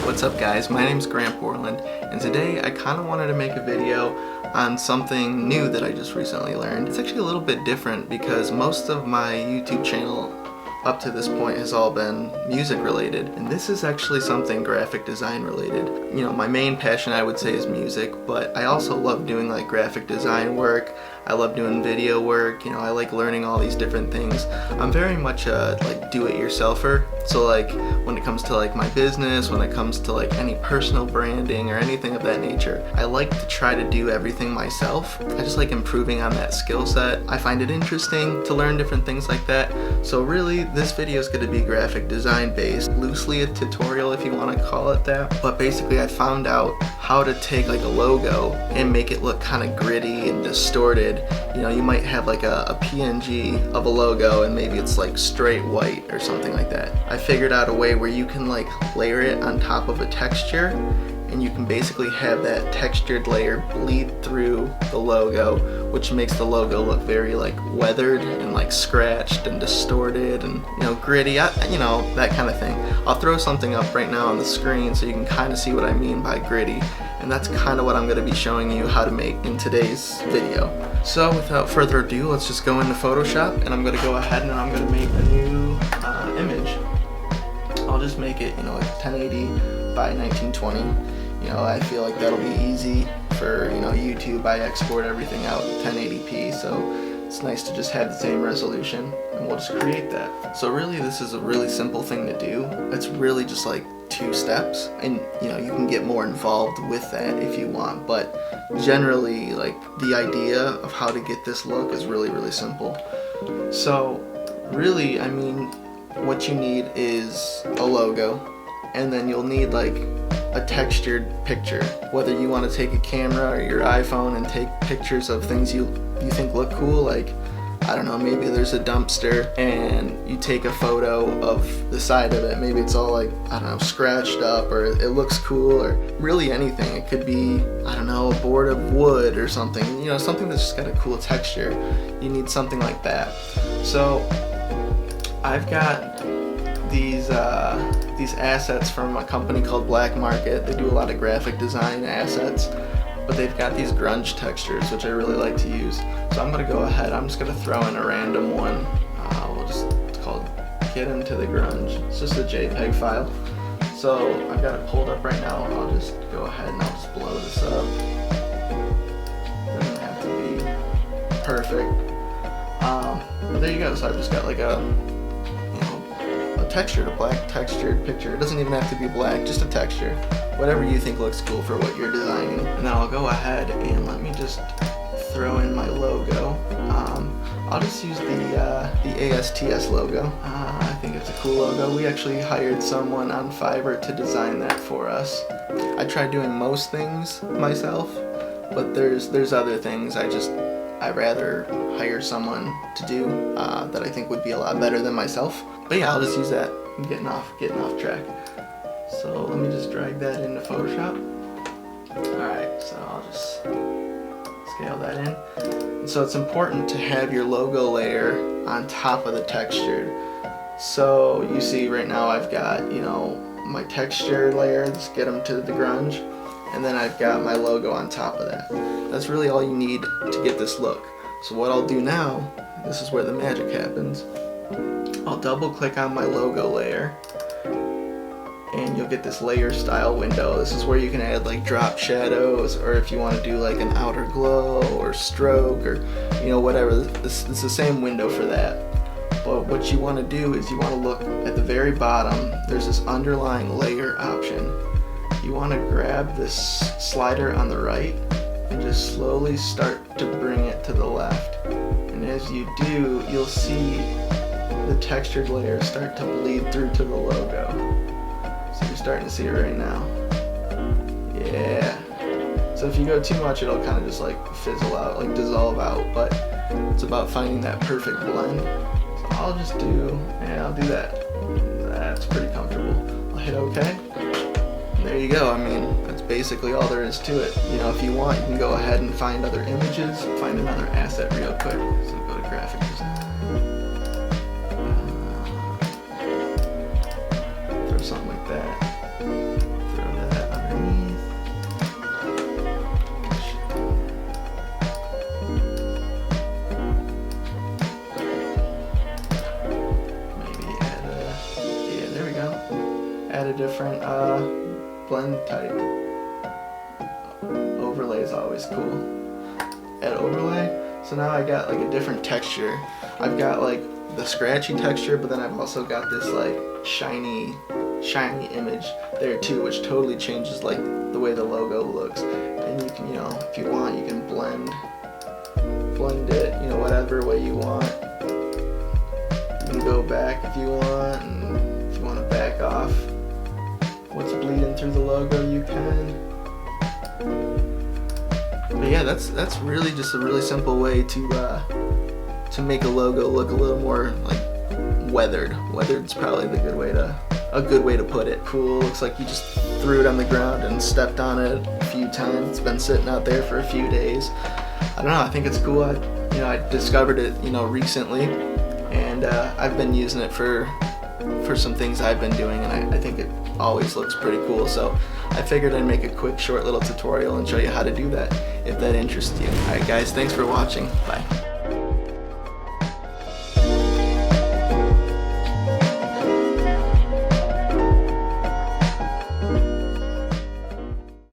What's up guys, my name's Grant Borland, and today I kind of wanted to make a video on something new that I just recently learned. It's actually a little bit different because most of my YouTube channel up to this point has all been music related, and this is actually something graphic design related. You know, my main passion I would say is music, but I also love doing like graphic design work. I love doing video work, you know, I like learning all these different things. I'm very much a like do-it-yourselfer, so like when it comes to like my business, when it comes to like any personal branding or anything of that nature, I like to try to do everything myself. I just like improving on that skill set. I find it interesting to learn different things like that. So really this video is going to be graphic design based, loosely a tutorial if you want to call it that. But basically I found out how to take like a logo and make it look kind of gritty and distorted. You know, you might have like a PNG of a logo and maybe it's like straight white or something like that. I figured out a way where you can like layer it on top of a texture, and you can basically have that textured layer bleed through the logo, which makes the logo look very like weathered and like scratched and distorted and, you know, gritty, you know, that kind of thing. I'll throw something up right now on the screen so you can kind of see what I mean by gritty, and that's kind of what I'm going to be showing you how to make in today's video. So without further ado, let's just go into Photoshop, and I'm going to go ahead and I'm going to make a new image. I'll just make it, you know, like 1080 by 1920. You know, I feel like that'll be easy for, you know, YouTube. I export everything out 1080p, so it's nice to just have the same resolution, and we'll just create that. So really this is a really simple thing to do. It's really just like 2 steps, and you know, you can get more involved with that if you want, but generally like the idea of how to get this look is really simple. So really, I mean, what you need is a logo, and then you'll need like a textured picture. Whether you want to take a camera or your iPhone and take pictures of things you think look cool, like, I don't know, maybe there's a dumpster and you take a photo of the side of it. Maybe it's all like, I don't know, scratched up, or it looks cool, or really anything. It could be, I don't know, a board of wood or something, you know, something that's just got a cool texture. You need something like that. So I've got these assets from a company called Black Market. They do a lot of graphic design assets, but they've got these grunge textures, which I really like to use. So I'm gonna go ahead, I'm just gonna throw in a random one. It's called Get Into the Grunge. It's just a JPEG file. So I've got it pulled up right now. I'll just go ahead and I'll just blow this up. Doesn't have to be perfect. But there you go. So I've just got like a textured, a black textured picture. It doesn't even have to be black, just a texture. Whatever you think looks cool for what you're designing. And then I'll go ahead and let me just throw in my logo. I'll just use the ASTS logo. I think it's a cool logo. We actually hired someone on Fiverr to design that for us. I tried doing most things myself, but there's other things I'd rather hire someone to do that I think would be a lot better than myself. But yeah, I'll just use that. I'm getting off track. So let me just drag that into Photoshop. Alright, so I'll just scale that in. And so it's important to have your logo layer on top of the textured. So you see right now I've got, you know, my texture layer, let's get them to the grunge, and then I've got my logo on top of that. That's really all you need to get this look. So what I'll do now, this is where the magic happens, I'll double click on my logo layer, and you'll get this layer style window. This is where you can add like drop shadows, or if you want to do like an outer glow or stroke, or you know, whatever. It's the same window for that. But what you want to do is you want to look at the very bottom. There's this underlying layer option. You want to grab this slider on the right and just slowly start to bring it to the left. And as you do, you'll see the textured layer start to bleed through to the logo. So you're starting to see it right now. Yeah. So if you go too much, it'll kind of just like fizzle out, like dissolve out, but it's about finding that perfect blend. So I'll just do, I'll do that. That's pretty comfortable. I'll hit OK. There you go. I mean, that's basically all there is to it. You know, if you want, you can go ahead and find other images, find another asset real quick. So go to graphic design. Throw something like that. Throw different blend type. Overlay is always cool. Add overlay. So now I got like a different texture. I've got like the scratchy texture, but then I've also got this like shiny image there too, which totally changes like the way the logo looks. And you can, if you want, you can blend it, whatever way you want. You can go back if you want, and if you want to back off what's bleeding through the logo, you can. But yeah, that's really just a really simple way to make a logo look a little more like weathered. Weathered's probably a good way to put it. Cool. Looks like you just threw it on the ground and stepped on it a few times. It's been sitting out there for a few days. I don't know. I think it's cool. I discovered it recently, and I've been using it for some things I've been doing, and I think it always looks pretty cool. So I figured I'd make a quick short little tutorial and show you how to do that if that interests you. Alright guys, thanks for watching. Bye.